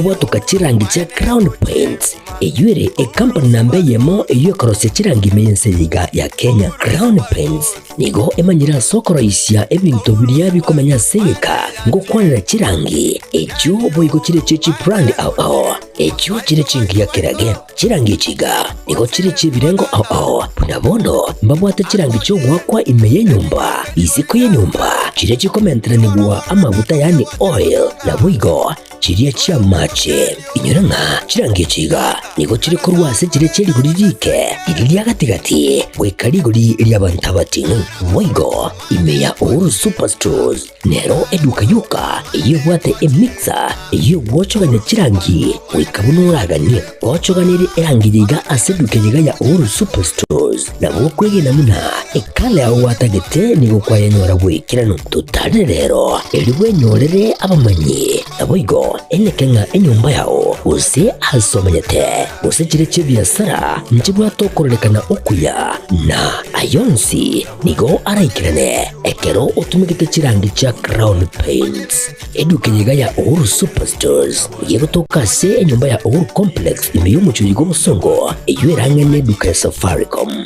watu kachirangi cha Crown Paints EKEONGA company nambe yemo iyo korose chirangi meyense yiga ya Kenya. Crown Paints nigo emanyira sokoro isya ebintu biriya bikomanya seka ngo kwanira chirangi ekyo boyigo kire chichi brand ao ekyo kire chingi ya kirage chirangi chiga nigo kire chibirengo ao punabono mbabwate chirangi cyo gwakwa imeye nyumba iziko ye nyumba kire chikomentera nigwa amavuta yani oil na boyigo chiriya chia mache inyoranga chirangi chiga nigo chiri kurwase chire chiri guririke iriya gatigati wekariguri lyabantabati boyigo imeya uru superstores nero eduka yuka iyo bwate emixer iyo wochoganya chirangi wikabunuragani wochoganire erangiriga aseduke yiga ya uru superstores na bokwege namuna ekale aho watagete nigo kwayanyora wekirano tutare rero eriwe nyorere abamanyi boyigo enekenga enyumba yao use asomanyete use chire chibiasara nchibwa tokorelekana okuya na ayonsi nigo araikirane ekero utumikite chirangi cha Crown Paints eduke yiga ya Uhuru Superstores yego tokase enyumba ya Uhuru Complex imiyumucho yigo musongo iyo erangene duka ya Safaricom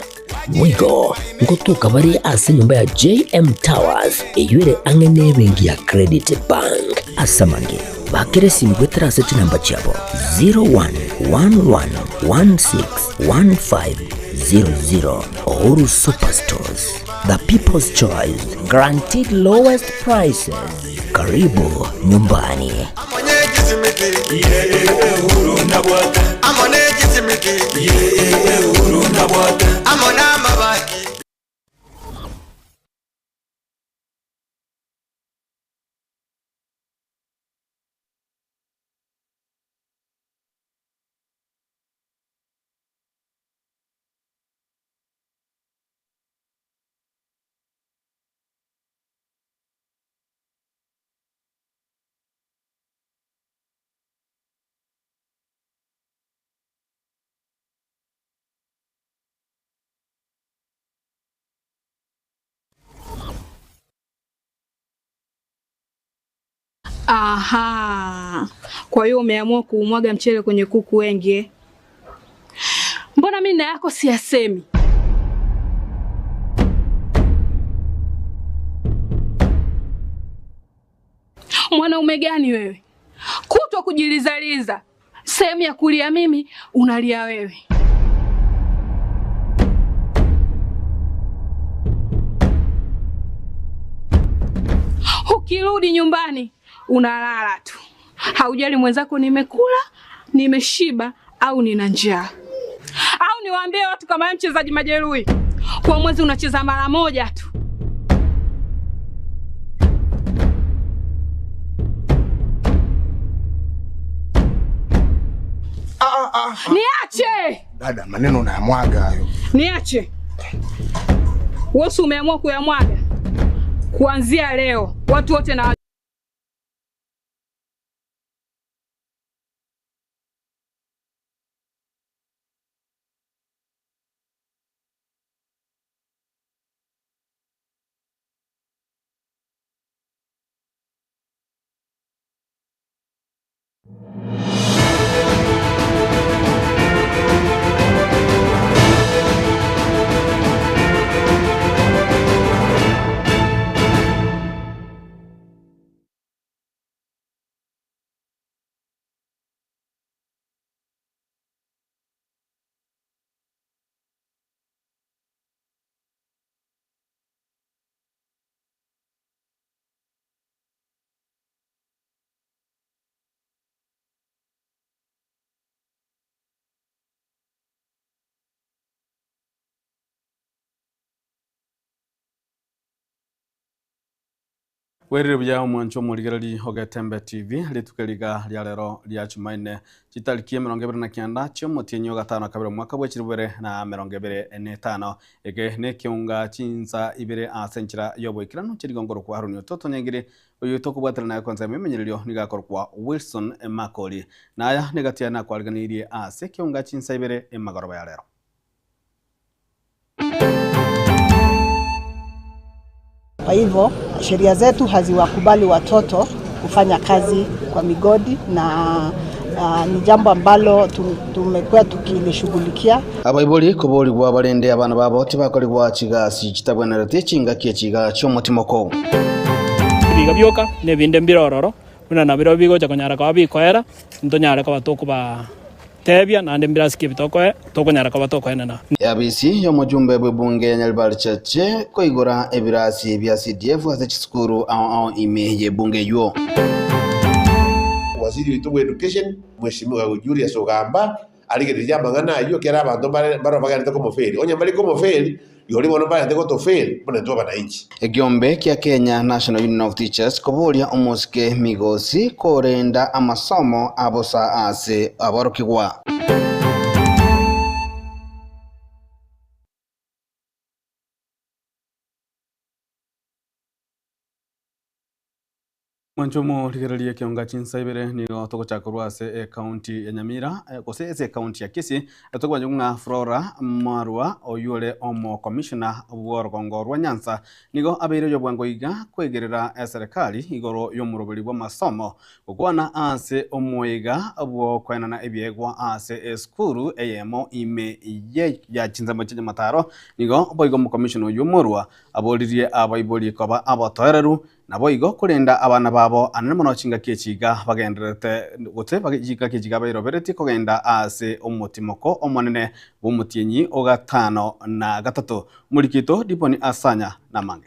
Mwigo ngotuka bari ase nyumba ya JM Towers iyo angene bengi ya Credit Bank asamange bakere simu terase namba chabo 0111161500 Uhuru Superstores, the people's choice, guaranteed lowest prices. Karibu nyumbani. Aha. Kwa hiyo umeamua kuumwaga mchele kwenye kuku wengi. Mbona mimi na yako siyasemi? Mwanaume gani wewe? Kutwa kujilizaliza. Sehemu ya kulia mimi, unalia wewe. Ukirudi nyumbani unalala tu. Haujali mwenzako nimekula, nimeshiba au nina njaa. Au niwaambie watu kama mchezaji majeruhi. Kwa mwezi unacheza mara moja tu. Niache! Dada, maneno unayamwaga hayo. Niache. Wewe umeamua kuyamwaga. Kuanzia leo watu wote na Werire bya mwancho muligerali Getembe TV litukeliga lya lero lya Tumaini chitaliki 29 cyo mutinyo gatano kabiri mwaka bwa kirubere na 25 ege ne EKEONGA CHINSA IBERE asenchira yoboikirano kirigongoro kwa HARON OTOTO nyengire uyu tokubwatira nayo konza memenyererio nigakorwa Wilson Makoli naya negatia na kwalganirie ase EKEONGA CHINSA IBERE emagoroba ya lero. Kwa hivyo sheria zetu haziwakubali watoto kufanya kazi kwa migodi na ni jambo ambalo tumekuwa tukilishughulikia. Abaibuli kubolibwa balende abana babo tibakolibwa kigasi kitabwenerete kinga kyekiga ky'omutimoko biga byoka ne binde mbirororo muna nabiro bigo jakonyara kwa bikoera ntonyara kwa batoko ba tebya nande mbirasikie bitoko tokonyara kwa batoko enana yabisi y'omujumbe bw'ebunge ya Nyaribari Church koigora ebirasi bya CDF ase kiskuru ao ime y'ebunge yo. Waziri wetu wa education Mheshimiwa Julius Ogamba aligereja mangana ayo kera abantu baro bagande ko mofeli onya bali ko mofeli yoli bono bagande ko tofeli bone ndo bananchi. Ekiombe kya Kenya National Union of Teachers kobolia omusike migosi korenda amasomo abosa ase abarokigwa. Mwanchomo ligerali EKEONGA CHINSA IBERE nigo togochakorwa ase county ya Nyamira gose ase county ya Kisii togwanyunga Flora Marwa oyule omo commissioner bw'orugongo rwa Nyanza nigo abeire yobwango iga kwegerera serikali igoro y'omuroberi bw'amasomo gukwana ase omwega bwo kwenana ebyegwa ase skuru eyemo ime ya CHINSA machije mataro nigo boigo mu commissioner y'omurwa abolirie abaiboli koba abotoreru nabo igo kurenda abana babo anene mono chinga kyekiga bagenderete gote bagiga kyekiga bayirobereti kogenda ase omutimoko omonene b'omutienyi ogatano na gatatu mulikito diponi asanya na mange.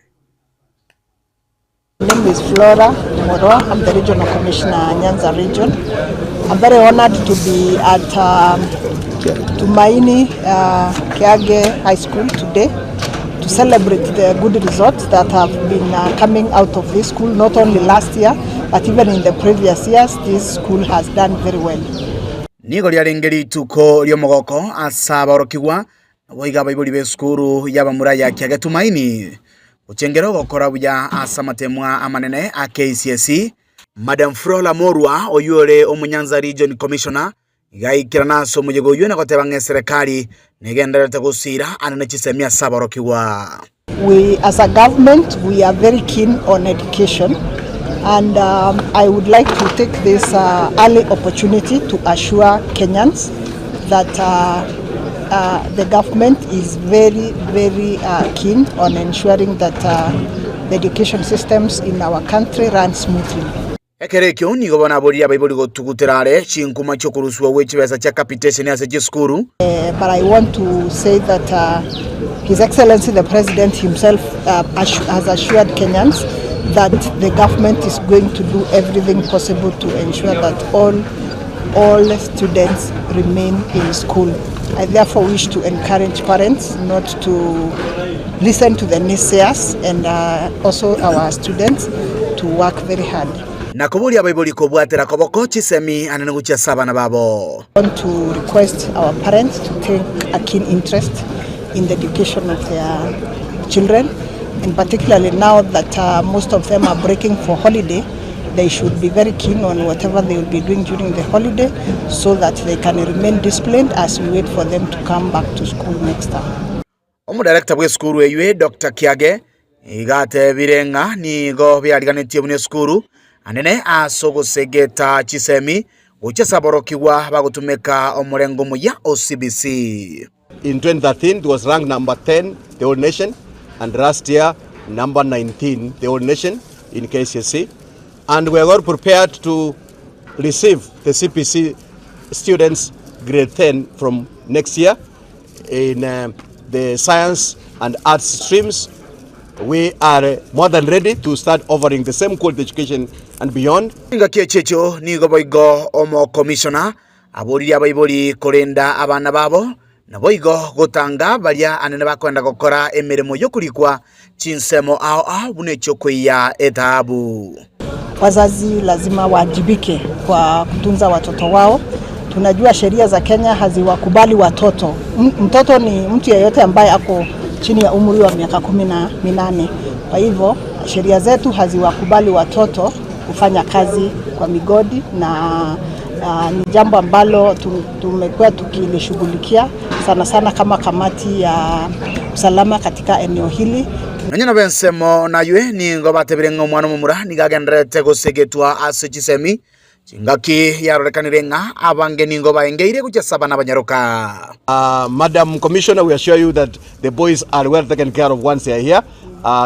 My name is Flora Moro. I'm the regional commissioner Nyanza region. I'm very honored to be at Tumaini High School today to celebrate the good results that have been coming out of this school, not only last year, but even in the previous years. This school has done very well. Nigo lyarengeri tuko lyomogoko asabarokigwa boiga baibuli be skuru yabamuraya kya Tumaini uchengero gokora buya asamatemwa amanene a KCSE. Madam Flora Morwa oyore omunyanza region commissioner gaikira naso mujego yona gotebanga serikali negenderete gusira anene chisemia sabarokigwa. We as a government, we are very keen on education, and I would like to take this early opportunity to assure Kenyans that the government is very, very keen on ensuring that the education systems in our country run smoothly. Ekerekyo nigo bana boria baibuli gotuguterare chinkuma cyo kuruswa wechibesa cha capitation ya sekuru. But I want to say that His Excellency the President himself has assured Kenyans that the government is going to do everything possible to ensure that all students remain in school. I therefore wish to encourage parents not to listen to the naysayers and also our students to work very hard. Nakubulia baibuli kobwatera koboko chisemi anangucha saba na babo. I want to request our parents to take a keen interest in the education of their children, and particularly now that most of them are breaking for holiday, they should be very keen on whatever they will be doing during the holiday so that they can remain disciplined as we wait for them to come back to school next time. Omu director bwe skuru eywe Dr. Kiage igate birenga ni go byaliganetye bune skuru anene asogosegeta chisemi uchesaborokiwa bagutumeka omurengo muya OCBC. In 2013 it was ranked number 10 the whole nation, and last year number 19 the whole nation in KCSE, and we are all prepared to receive the CPC students grade 10 from next year in the science and arts streams. We are more than ready to start offering the same quality education and beyond. Inga kiechecho nigo boigo omo commissioner aboria baiboli korenda abana babo na boigo gotanga balia anene bakwenda gukora emirimo yo kurikwa chinsemo ao bunecho kwiya etabu. Wazazi lazima wajibike kwa kutunza watoto wao. Tunajua sheria za Kenya haziwakubali watoto. Mtoto ni mtu yeyote ambaye ako chini ya umri wa miaka 18. Kwa hivyo sheria zetu haziwakubali watoto kufanya kazi kwa migodi, na ni jambo ambalo tumekuwa tukilishughulikia sana sana kama kamati ya usalama katika eneo hili. Nanyana bensemo na yue ni ngobatebirenga omwana mumura nigagendrete gosegetwa ase chisemi Chingaki yarorekanire nga abange ningo baengeire kuchasaba n'abanyaroka. Madam Commissioner, we assure you that the boys are well taken care of once they are here.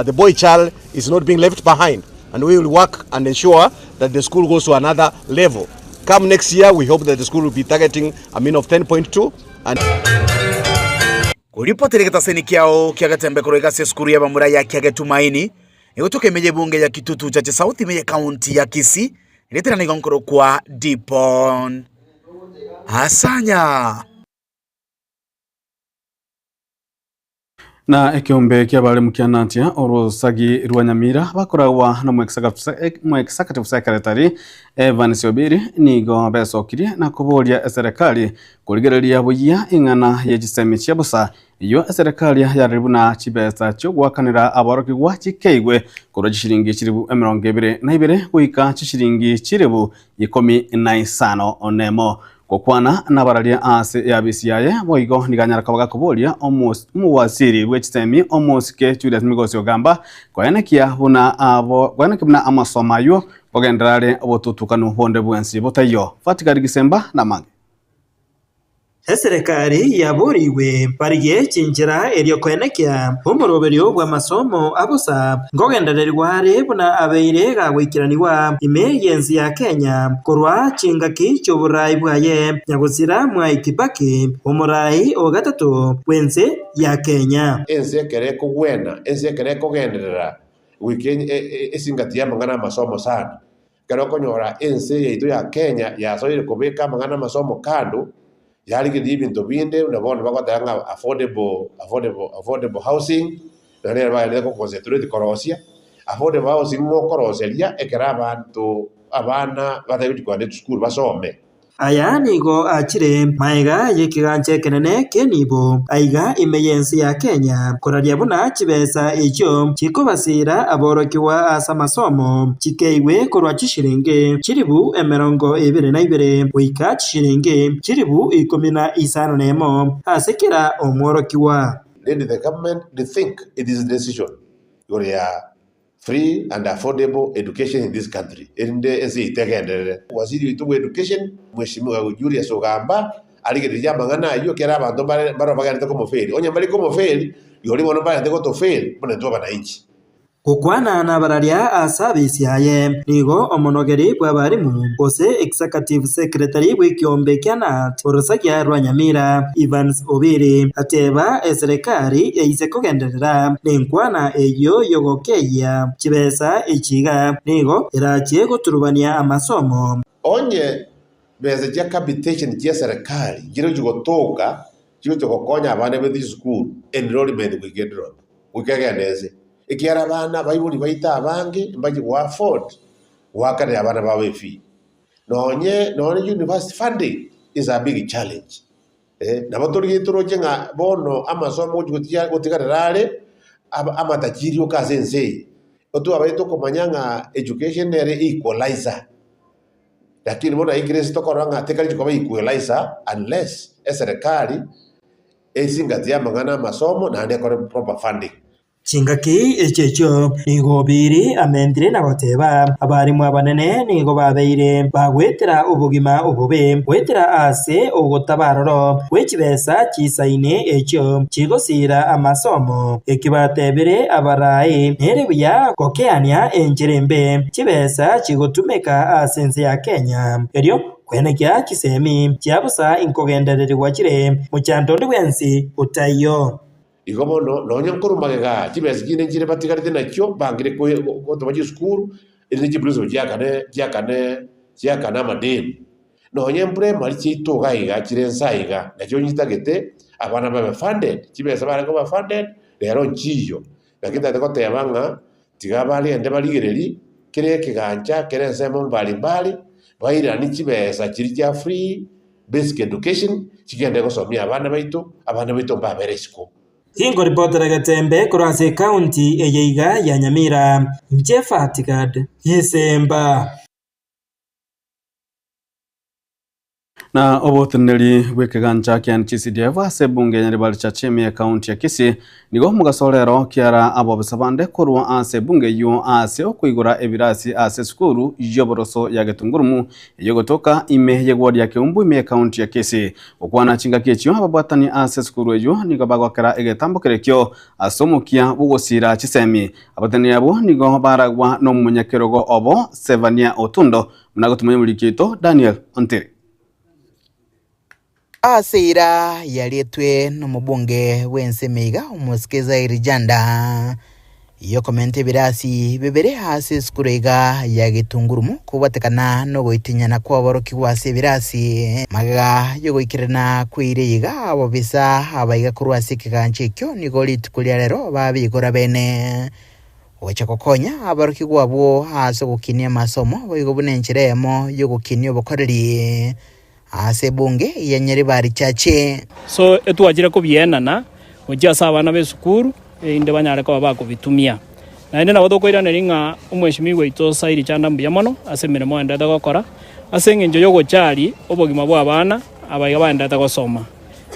The boy child is not being left behind, and we will work and ensure that the school goes to another level. Come next year, we hope that the school will be targeting a mean of 10.2. And kuripotire kitaseni kiao kia Getembe kuroika se skuru ya bamura ya kia Tumaini igutuke meje bunge ya Kitutu cha South meje county ya Kisii iletera ni gonkoro kwa Dipon Asanya na ekiombe kia bale mukianatia orosagi rwa Nyamira bakoragwa na executive secretary Evan Siobiri nigo besokirie na kuboria serikali kurigereria buya ingana ya gisemi cyabusa iyo serikali yaribuna chibesa cyo gwakanira aboroki gwa chikeigwe kuro gishiringi kiribu 22 kuika chishiringi kiribu 15 onemo kokwana nabaralia ase ya bisiaye boigo niganyara kabaga kubolia omuwasiri wechitemi omusike Julius Migosi ogamba kwanekia buna amasomayo bogendrale obotutukanu bonde bwensi botayo fatikari gisemba na mange. Serikali yaburiwe pariye chinjira eryo kwenekia umuroberio bwa masomo abusa ngogendererwa rebuna abeire gawikiraniwa emergency ya Kenya korwa chingaki cy'uburai bwaye nyaguzira mwa Kibaki umurai ogatatu wenze ya Kenya enze kere kugwena enze kere kugenderera weekend esingati ya mangana masomo sana kero konyora enze yetu ya Kenya yasoire kubeka mangana masomo kando yali kidi bintu binde unabona bakotanga affordable housing nare baile ko concentrate korosia affordable housing mo koroselia ekera abantu abana batabitu kwa school basome aya nigo akire maiga yekiganje kenene kenibo aiga emergency ya Kenya koraria buna kibesa ekyo kikobasira aborokiwa asa masomo kikeiwe korwa kishiringe kiribu 22 wika kishiringe kiribu 15 nemo asekera omworokiwa. Let the government think it is a decision ya free and affordable education in this country. Ende ezi itegendere. Waziri witu education mheshimiwa Julius Ogamba aligereja mangana iyo kera abantu baro baganda ko moferi. Onya bali ko moferi yoli bono baganda ko to fail bone to bana inchi. Kukwana na bararia asabisi haye nigo omonogeri bwa barimu bose executive secretary w'ikiombe kyana orosagia rwa Nyamira Evans Obiri ateba serikali eise kugenderera nenkwana eyo yogokeya kibesa ikiga nigo irakie guturubania amasomo onye beza ja capitation ya serikali giro jugotoka jugokonya abana be school enrollment we get drop ukageneze ikiara bana bayibuli bayita abange mbaji wa afford wakane abana bawe fee nonye university funding is a big challenge nabatori yitoroje nga bono amasomo gotigarare amatakiri okazenze otu abaito komanyanga education ere equalizer lakini bona igresi tokoranga tekali kwa equalizer unless serikali esingatia mangana masomo na ndekore proper funding. Chingaki echecho nigo biri amendire na bateba abarimu abanene nigo babeire bagwetera ubugima ubube gwetera ase ogotabaroro wechibesa chisaine echo chigosira amasomo ekibatebere abarai nerebuya kokeania enjerembe chibesa chigotumeka asense ya Kenya eryo kwenekia kisemi chiabusa inkogendererwa kire muchantondi wensi utayo igomono nonye nkurumagega kibesi gine njire batigarite nakyo bangire ko tobaje school iri kibuzo cyakana madeni nonye mpre mari cyito gaiga kirensaiga nakyo nyitagete abana babe funded kibesa bare ko ba funded rero nchiyo lakini tatako yabanga tigabali ende baligereri kire kiganja kirensemo mbali baira ni kibesa kiri cya free basic education kigende gusomya abana baito mbabere school. Hingo reporter Getembe kurase county eyeiga ya Nyamira Jefatikad Yesemba Na oboteneri bw'ekigancha kia NCCDF ase bunge nyaribari cha chemi ya kaunti ya Kisii nigo mugasorero kiara abo besabande korwa ase bunge yo ase okuigura ebirasi ase skuru yoboroso ya Getungurumu yogotoka ime yegwadi ya keumbu ime kaunti ya Kisii okwana chinga kechyo ababwatani ase skuru eyo nigo bagwakera egetambo kerekyo asomukia bugosira chisemi abatani abo nigo baragwa no munyakerogo obo Sevania Otundo munago tumenye mulikito Daniel Ontiri. Aseira yalietwe n'omubunge w'ensemiga umusikiza irijanda iyo komenti birasi bibere hasi skurega ya Getungurumu kubatekana no goitinyana kwa boroki wase birasi maga yo goikirana kwiriga abo bisa abaiga kurwasi kiganche kyo ni golit kuliarero babigora bene wacha kokonya aboroki gwabo hasi gukinia masomo boigo bunencheremo yo gukinio bokoreri ase bunge ya nyaribari chache so etwajire kubienana ojja sabana besukuru inde banyare ko baba kubitumia na ine nabo tokoirana ringa umweshimiwe ito sairi chanda mbuya mono ase miremo enda gukora ase ngenjo yo gochari obogima bwa abana abaiga baenda gusoma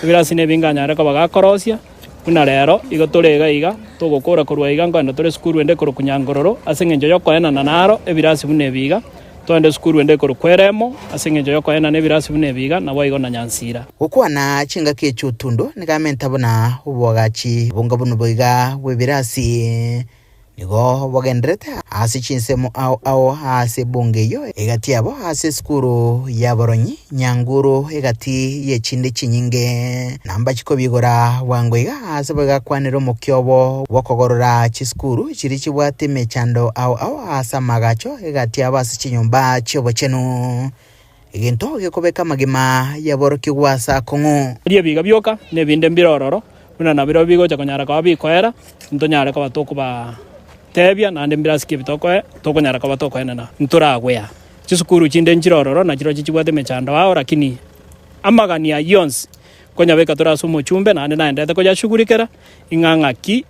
birasi ne binganyare ko bagakorosia kuna rero igotorega iga tugukura kurwa iga nganda tore skuru ende kuru kunyangororo ase ngenjo yo koenana naro ebirasi bune biga twende skuru ende korukweremo asengejo yoko ena nebirasi bunebiga nabo igona nyansira ukwana chinga kechutundo nigamenta bona ubogachi bunga bunu boiga webirasi nigo bogendrete ase chinsemo au ase bungeyo egati yabo ase skuru ya Boronyi Nyanguru egati ye chinde chinyinge namba chiko bigora wangoiga ase boiga kwanero mukyobo wokogorora chiskuru chiri chibwate mechando au asa magacho egati yabo ase chinyumba chobo chenu egento gekobeka magima ya boroki gwasa kongo rie biga byoka ne binde mbirororo una nabiro bigo chakonyara kwa bikoera ntonyara kwa batoko ba tebia na ndembirasi kibitokoe tokonyara kwa batoko enana nturagwea chisukuru chinde njirororo na chiro chichibwate mechando wao lakini amagania yons konya beka turasumo chumbe na ndende koja shugurikera ingangaki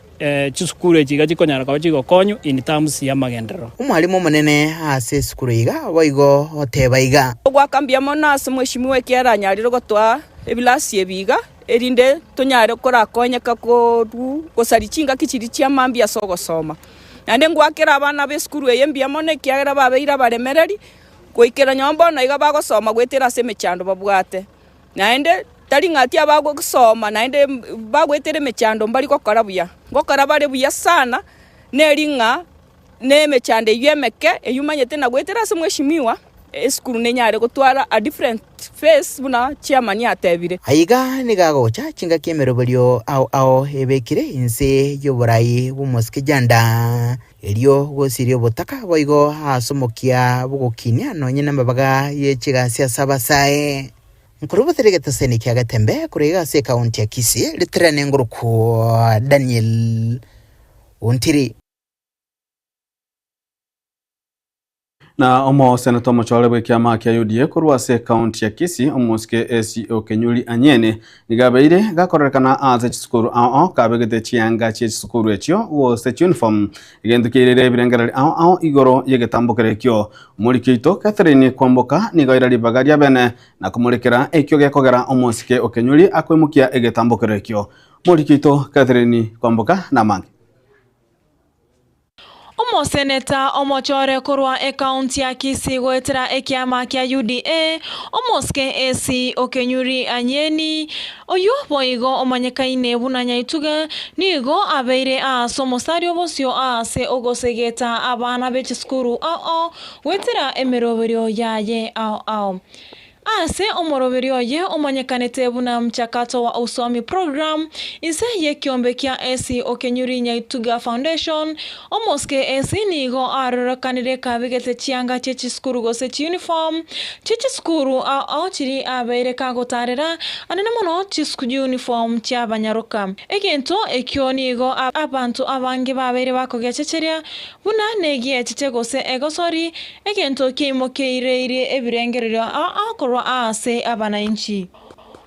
chisukuru echiga chikonyara kwa chigo konyu in terms ya magendero umwalimu munene ase sukuru iga boigo otebaiga gwakambia monase mweshimiwe kiara nyariro gotwa ebilasi ebiga erinde tonyare korakonyeka ko gosarichinga kichiri chia mambia sogosoma nande ngwakira abana beskuru eyembia mone kiagera babeira baremereri goikera nyombo na iga bagosoma gwetera semechando babwate naende tari ngati abago gusoma naende bagwetere mechando mbali gokora buya gokora bare buya sana neringa ne mechande yemeke eyumanyete na gwetera semweshimiwa eskuru nenyare gutwara a different face buna chairman yatebire aiga nigagocha chinga kemeroberio au ebekire inse yoborai bumuskijanda elio gosirio botaka boigo hasomokia bugokinia no nyina mabaga yechiga sia sabasae nkurubateregeta seni kya Getembe kurega se kaunti ya Kisii litrane nguruku Daniel Ontiri. Na omo senator mochole bwe kiama kia UDA kurwa se county ya Kisii omuske EKEONGA anyene nigabeire gakorekana aze chisukuru kabegete chianga chisukuru echyo wo se uniform igendukirire birengereri igoro yegetambo kerekyo mulikito Catherine kwamboka nigaira libagaria bene na kumurekera ekyo gekogera omuske EKEONGA akwemukia egetambo kerekyo mulikito Catherine kwamboka na mange Omo seneta omochore kurwa kaunti ya Kisii gwetera ekiama kia UDA omoske EKEONGA anyeni oyo boigo omanyekaine bunanya ituga nigo abeire asomosario bosio ase ogosegeta abana bechskuru gwetera emeroberio yaye ase omoroberio ye omanyekanete buna mchakato wa usomi program ise ye kiombe kia EKEONGA Nyaituga Foundation omoske nigo arorokanire kabigete chianga chechiskuru gose uniform chechiskuru chiri abeire kagotarera anene mono chisku uniform chia banyaroka egento ekyo nigo abantu abange babeire bakogechecheria buna negie chichegose egosori egento kimokeire ebirengerero ase abananchi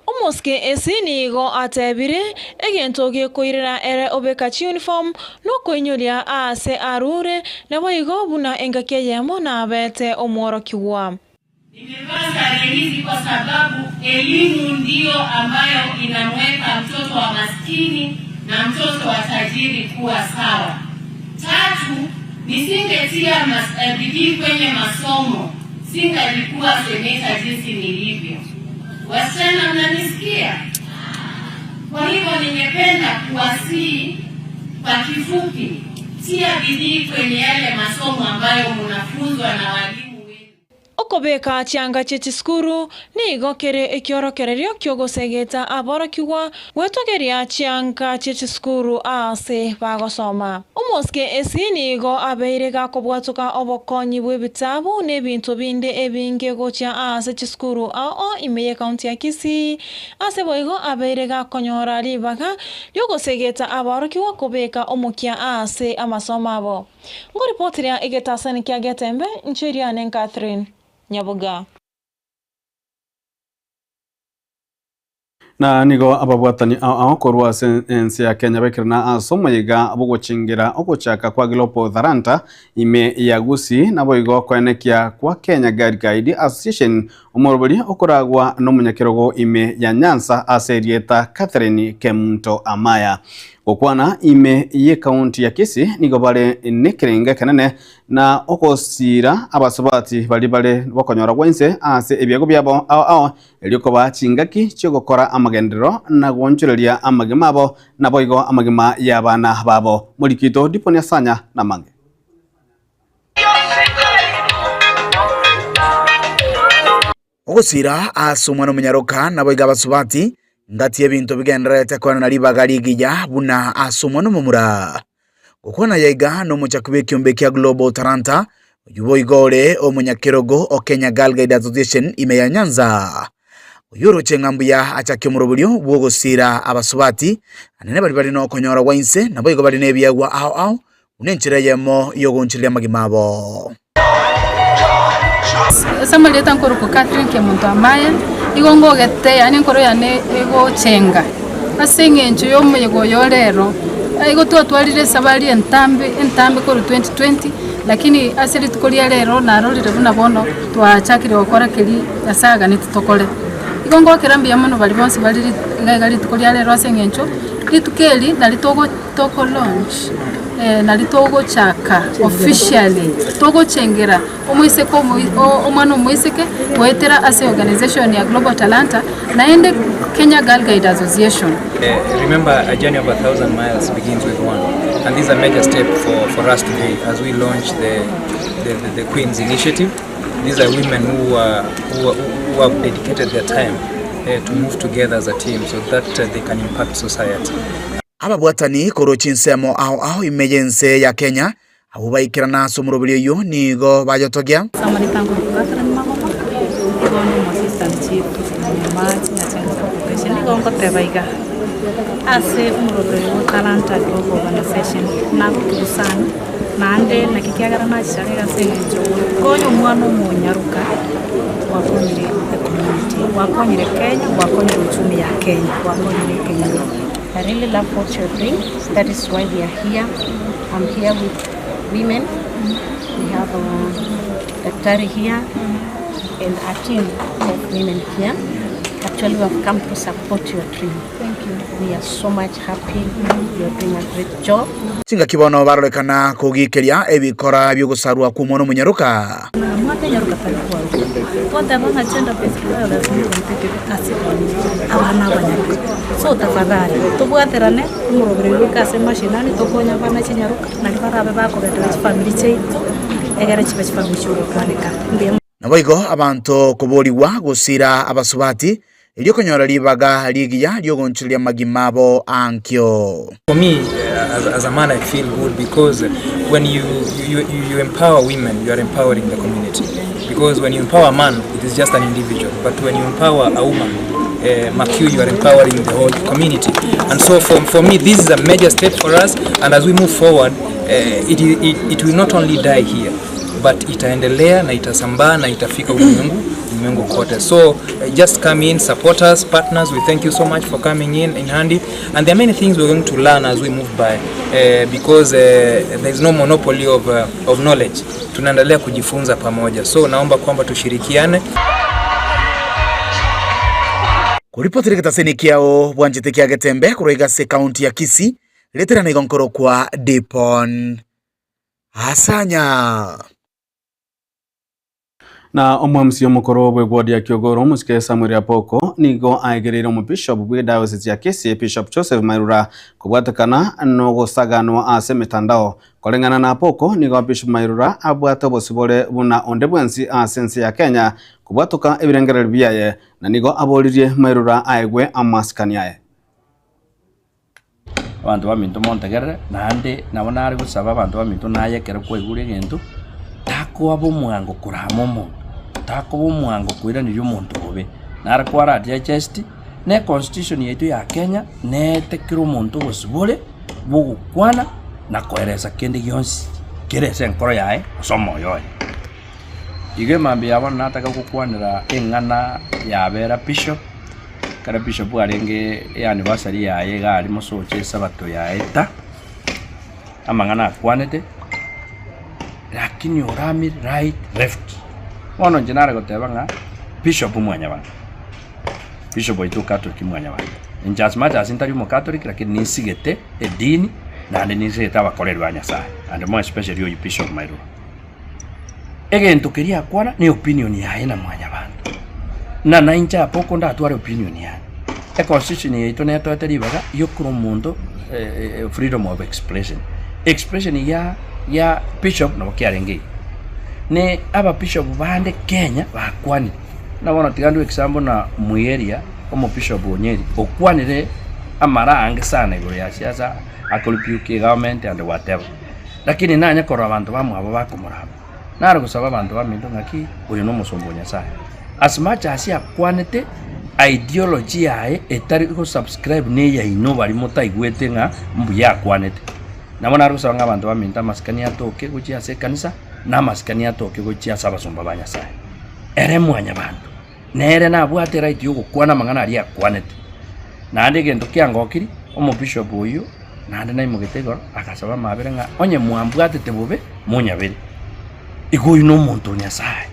omoske nigo atebire egento gekoirera ere obeka uniform no koinyolia ase arure na boigo buna engake yemo na bete omoro kiwa Nimevaa sare hizi kwa sababu elimu ndio ambayo inamweka mtoto wa maskini na mtoto wa tajiri kuwa sawa. 3, nisingetia bidii kwenye masomo, singalikuwa seneta jinsi nilivyo. Wasichana, mnanisikia? Kwa hivyo ningependa kuwasihi kwa kifupi, tia bidii kwenye yale masomo ambayo mnafunzwa na walimu. Okobeka chianga chechискuru nigo kere ekiorokererio kyogosegeta aborokiwa gwetogeria chianga chechискuru ase bagosoma omoske esi nigo abeire gakobwatuka obokonyi bw'ebitabu n'ebintu binde ebinge gocha ase chiskuru ao imeye kaunti ya Kisii ase boigo abeire gakonyora ribaga ryogosegeta aborokiwa kobeka omokia ase amasomo abo. Ngoripotiria egetasani kia Getembe nchiriane Catherine Nyabuga. Na nigo ababwatani ao korwa sense ya Kenya bekirna asomo yiga abugochingira ogochaka kwa Global Tharanta ime ya Gusii na boigo kwenekia kwa Kenya Guide Association umorobori okoragwa no munyakirogo ime ya Nyanza aserieta Catherine Kemto Amaya okwana ime ye county ya Kisii nigo bale nekirenga kanene na okosira abasobati bali bakonyora gwense ase ebyego byabo ao elioko bachingaki cyogokora amagendero na gonchoreria amagema abo na boigo amagema y'abana babo mulikito diponia sanya na mange ogosira asumwana munyaroka na boiga abasobati ngati ebintu bigenderete kwana na libagaligiya buna asumwana mumura gukona yega no muchakubi kiombe kya Global Tharanta yubo igore omunyakirogo o Kenya Guide Association ime ya Nyanza uyuro chengambuya achake murobulyo bwogosira abasobati anene bali no konyora wainse na boigo bali nebyagwa ao unenchira yemo yogonchiria magimabo Samuel tankoro ko Catherine Kemto Amaya igongo gete yani nkoro yane ego chenga asenge ncho yomuyego yorero igo twatwalire sabali entambe ko 2020 lakini asili tukolia lero na rolire buna bono twachakire okora keri asaga nitutokole igongo kirambi yamono bali bonse bali legali tukolia lero asenge ncho litukeli na litogo toko launch na litogo chaka officially togo chengera omwiseko omwana omwiseke wetera ase organization ya Global Tharanta na ende Kenya Guide Association. Remember, a journey of 1,000 miles begins with one, and this is a major step for us today as we launch the Queen's Initiative. These are women who have dedicated their time to move together as a team so that they can impact society. Ababwatani koro CHINSA ao emergency ya Kenya abo baikirana somurobiri yo nigo bajotogia samani tango kugatara ni magoma igono assistant chief maji na chango population igongo tebaiga ase umurobiri wa Tharanta Global Organization na kutusana nande na kikiagara na chagera senjo konyo mwana munyaruka wakonyire community wakonyire Kenya wakonyire uchumi ya Kenya wakonyire Kenya. I really love what you're doing. That is why we are here. I'm here with women. We have a Daktari here and a team of women here. Actually, we have come to support your dream. Thank you. We are so much happy. You're doing a great job. Singa kibono barolekana kugikeria ebikora byogosarwa ku mono munyaruka. Mwate nyaruka palikuwa. Konda banga chenda pesikiwa lazima kompete kasi abana abanyaruka. So tafadhali tubwaterane umurobere wikase mashinani tokonya bana chinyaruka na libarabe bako betera family chaitu egara chibachifamisho kwanika. Naboigo abantu kuboriwa gusira abasobati eliokonyora libaga ligiya lyogonchiria magimabo ankyo. For me, as a man, I feel good because when you empower women, you are empowering the community. Because when you empower a man, it is just an individual. But when you empower a woman, you are empowering the whole community. And so for me, this is a major step for us. And as we move forward, it will not only die here. but itaendelea na itasambaa na itafika ulimwengu kote. So just come in, support us, partners. We thank you so much for coming in handy, and there are many things we're going to learn as we move by, because there is no monopoly of knowledge. Tunaendelea kujifunza pamoja, so naomba kwamba tushirikiane. Kuripoti rikata kiao bwanjite kia Getembe kuroiga se county ya Kisii letera na igonkoro kwa Dipon Asanya na omwe msio mukoro bwe gwadi ya Kiogoro musike Samuel Apoko nigo aigerero mu bishop bwe diocese ya Kisii Bishop Joseph Mairura kubwatakana no gosaganwa ase mitandao kolengana na Apoko nigo Bishop Mairura abwata bosibole buna onde bwensi asense ya Kenya kubwatuka ebirengerero biyaye na nigo abolirie Mairura aigwe amaskaniaye abantu baminto montegere nande nabona ari gusaba abantu baminto nayekera ko igure gento tako abo mwango kuramomo tako bo mwango kwirani y'umuntu bobe narakwara dia chest ne constitution yetu ya Kenya ne tekiro umuntu bosibole bugukwana na koereza kende yonsi kerese nkoro yae somo yoye ige mambi yabo nataka kukwanira engana yabera bishop kara bishop arenge anniversary yae gari musoche sabato yae ta amangana akwanete lakini orami right left ono jenara gotebanga bishop mwanyabana bishop itu catholic mwanyabana injazmaja asintari mu catholic lakini nisigete edini na niseta bakorerwa Nyasaye and more especially yo Bishop Mairura egento keria kwara ni opinion yae na mwanyabana na nainja Apoko ndatware opinion yae e constitution yetu neto ataribaga yo kuro mundo freedom of expression ya bishop no kiarenge ne aba bishop bande Kenya bakwani na bona tigandu example na mueria omo bishop Onyeri okwanire amara ange sana igoro ya siasa akolipiuke government and whatever lakini nanya kora abantu bamwe abo bakomoraba naro gusaba abantu baminto ngaki uyu no musombo Nyasaye as much as yakwanete ideology yae etari ko subscribe ne ya ino bari mutaigwete nga mbuya kwanete namona arusanga abantu baminta maskani atoke guchia se kanisa na maskani atoke guchia sabasumba Nyasaye ere mwanya bantu nere na bwate right yo kwana mangana ari akwanete na ande gento kiangokiri omo bishop uyu na ande na imugetegoro akasaba mabere nga onye mwambwate tebube munyabere iguyu no muntu Nyasaye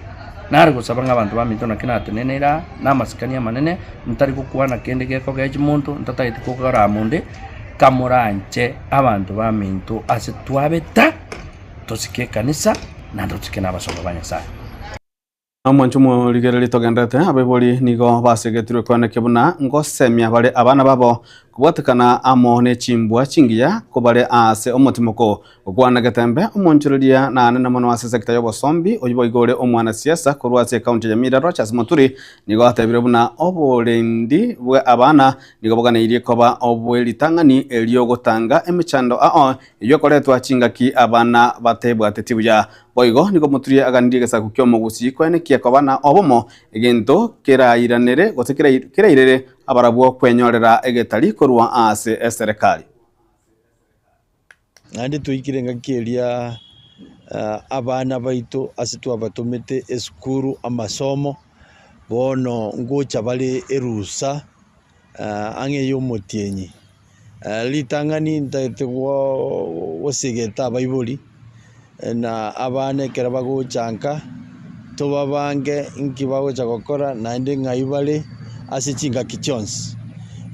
nari gusaba nk'abantu baminto na kina tenenera na maskani manene ntari kukwana kende geko gaje muntu ntataite kugara munde kamuranje abantu baminto ase twabeta tosike kanisa na tosike n'abasomba Nyasaye amwanchumo ligereli togendete abeboli nigo basegetirwe kwaneke buna ngosemya bale abana babo kubwatikana amo ne chimbwa chingiya kubale ase omotimoko okwana Getembe omonchuliria na nena mono ase sekta y'obosombi oyibo igore omwana siasa kurwase county ya Nyamira Rochas Muturi nigo atebire buna obolendi bwe abana nigo boganeirie koba obwelitangani eliogotanga emichando iyo koletwa chingaki abana batebwa tetibuya boigo nigo Muturi agandirie Sacco kyomogusi kwene kiakobana obomo egento kerairanere gotekerairere abarabwo kwenyorera egetari korwa ase serikali nandi tuikirenga kieria abana baitu ase twabatumite esukuru amasomo bono ngocha bali erusa ange yomotienyi litangani ntategwa wosigeta baibuli na abana kera bagochanga tobabange nkibagocha gokora nandi ngaibale ase chinga kichons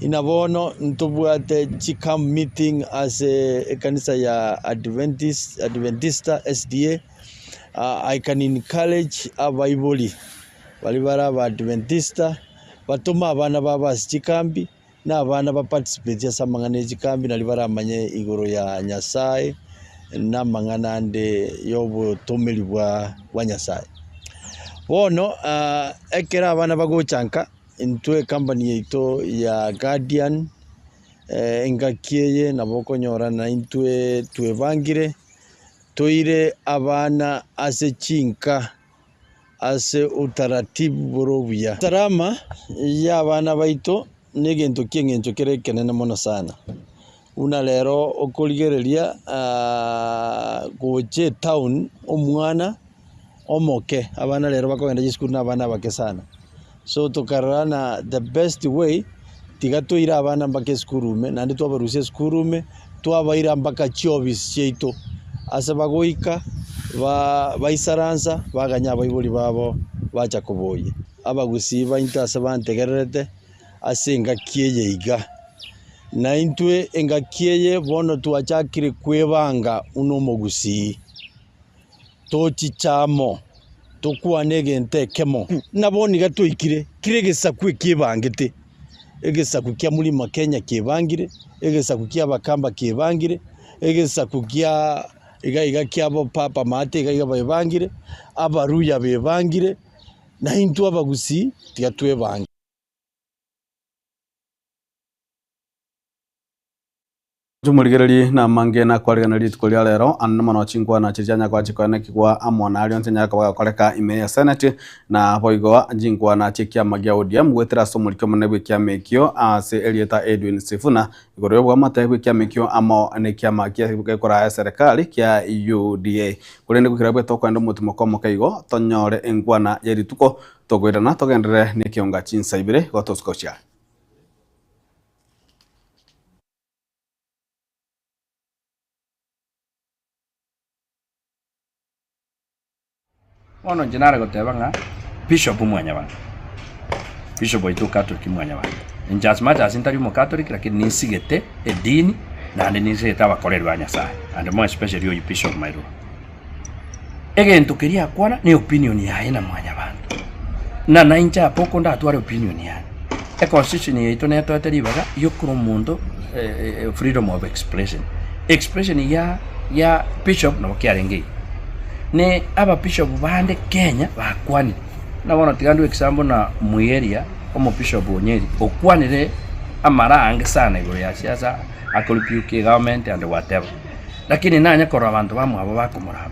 inabono ntubwate chikam meeting ase kanisa ya Adventista SDA I can encourage abaibuli balibara aba Adventista batuma abana baba chikambi na abana ba participate ya samangane chikambi nalibara amanye igoro ya Nyasaye na mangana ande yobo tomeli bwa Nyasaye bono ekera abana bagochanka intwe company yeito ya Guardian engakieye naboko nyora na intwe twebangire toire abana ase chinka ase utaratibu borobuya tarama ya abana baito negento kiengencho kere kenene mono sana una lero okoligereria goche town omwana omoke abana lero bakogenda gisukuru n'abana bake sana so tukarana the best way tigatwira abana mpaka esikurume nandi twabarusia esikurume twabaira mpaka chiobis cheito ase bagoika baisaransa baganya abaibori babo bacha kuboye abagusi bainta ase bantegererete ase engaki eyeiga na intwe engaki eye bono twachakire kwebanga uno omogusi tochichamo tukwane egento ekemo naboni gatoikire kire egesaku ekebangete egesaku kia mulima Kenya kebangire egesaku kia bakamba kebangire egesaku kia iga kiabo papa mate iga bebangire abaruya bebangire na intwe abagusi tigatwebanga Jumurigereri na mange na kwariganiri tukulia lero anna mano chingwa na chijanya kwa chikone kigwa amona ali onse nyaka bakoreka ime ya senate na boigo jingwa na chikia magia ODM gwetera somulike munebwe kya mekio ase Elieta Edwin Sifuna igoro bwa matebwe kya mekio amo ne kya magia gukora ya serikali kya UDA kurende gukirabwe tokwenda mutimo komo kaigo tonyore engwana yerituko togwirana togendere ne kionga CHINSA IBERE gotoskocha. Ono jenara goteba nga bishop mwanya bana bishop oito catholic mwanya bana in just matter as intari mo catholic lakini nisigete edini na niseta bakorerwa Nyasaye and more especially yo bishop Mairo egento keria kwana ni opinion yae na mwanya bana na naincha poko ndatware opinion yae e constitution yeito neto ataribaga yokuro mundo freedom of expression ya bishop no kiarengei ne aba bishop bande Kenya bakwani na bona tigandu example na muyeria omo bishop Onyeri okwanire amaranga sana igoro ya siasa akolipiuke government and whatever lakini nanya kora abantu bamwe abo bakomoraba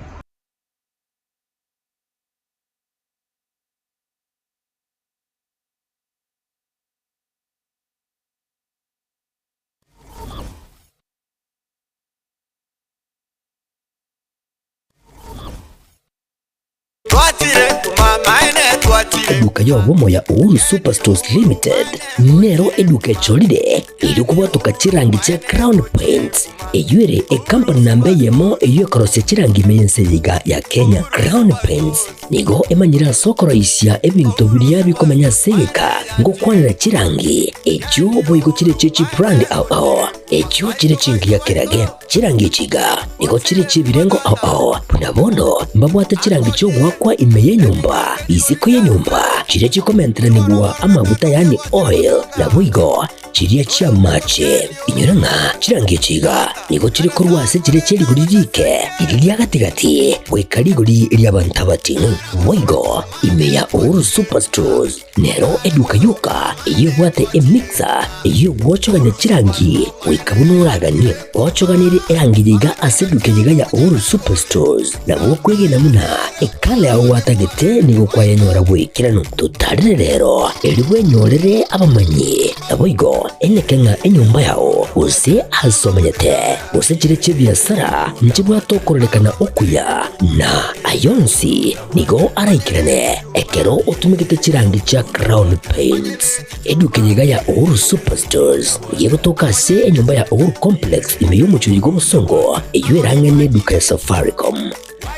Eduka yobomo ya Uhuru Superstores Limited nero eduka cholide ili kubwatuka chirangi cha Crown Paints eyuere company nambe yemo eyokorose chirangi mense yiga ya Kenya. Crown Paints nigo emanyira sokoro isya ebintu biria bikomanya seka ngo kwanira chirangi echo boigo chire chechi brand ao echo chire chingi ya kirage chirangi chiga nigo chire chibirengo ao punabono mbabwata chirangi cyo gwakwa imeye nyumba isiko ya nyumba chire chikomentera nibwa amavuta yani oil na boigo chiriya chia mache inyuranga chirangi chiga nigo chire kurwase chire cheri guririke iriya gatigati gwikari guri iriya bantabatinu boigo imeya Uhuru Superstores nero eduka yuka iyo bwate emixer iyo wochoganya chirangi wikabunuraganye wochoganire erangi yiga aseduke yiga ya Uhuru Superstores na bokwege namuna ekale aho watagete nigo kwayanyora bwikirano tutarire rero elibwe nyorere abamanyi na boigo enekenga enyumba yao use asomanyete use chire chibiasara nchibwa tokorelekana okuya na ayonsi nigo araikirane ekero utumikite chirangi cha Crown Paints eduke yiga ya Uhuru Superstores yego tokase enyumba ya Uhuru Complex imeyumucho yigo musongo eyuerange neduka ya Safaricom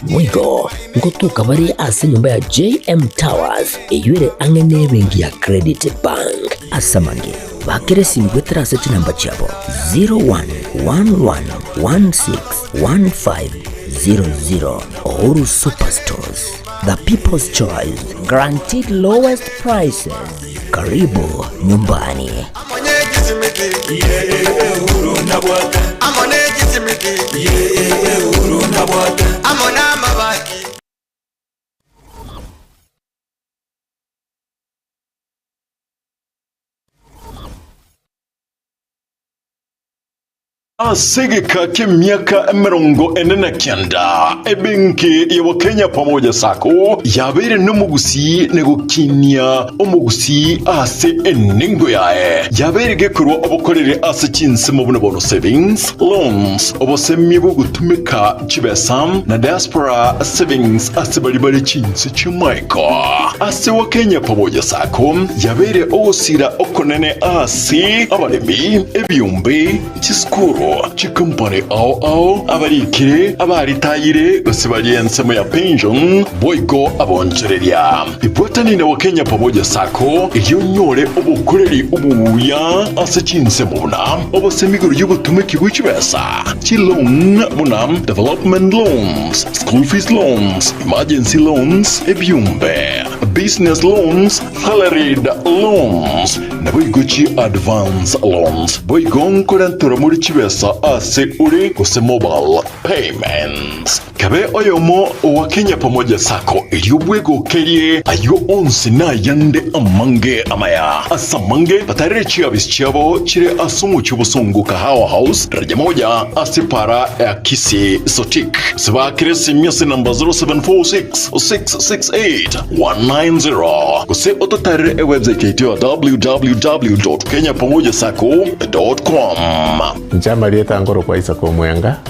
mwigo ngotuka bari ase nyumba ya JM Towers eyuere angene bengi ya Credit Bank asamange bakere simbwetera seti namba chabo 0111161500 Uhuru Superstores, the people's choice, guaranteed lowest prices. Karibu nyumbani. Asigika kimyaka emerongo enene kianda ebenki ya Wakenya pamoja Sacco yabere n'umugusi negukinya umugusi ase eningo yae yabere gekurwa obukorere ase CHINSA mu buno savings loans obosemi bugutumika chibesam na diaspora savings ase bali CHINSA chimaiko ase Wakenya pamoja Sacco yabere osira okonene ase abalemi ebyumbe chiskuru chikampani ao abarikire abaritayire basibaliensemo ya pension boyko abonchereria ibotani na Wakenya pamoja Sacco iliyonyore obukoreri ubuya ase CHINSA muna obosemiguru y'ubutumiki bw'ikibesa chilon muna development loans, school fees loans, emergency loans, ebyumbe, business loans, salaried loans na boygochi advance loans boygon korantura muri kibesa ase uri kuse mobile payments kabe oyomo Wakenya pamoja Sacco iliyobwego kerie ayo onsi na yande amange amaya asamange batarechi abisichabo chire asumu chubusungu kahawa house raja moja asipara ya Kisii sotik siba kiresi miasi namba 0746-668-190 kuse ototare website yetu www.kenyapamojasacco.com. Njama lieta ngoro kwa Sacco mwenga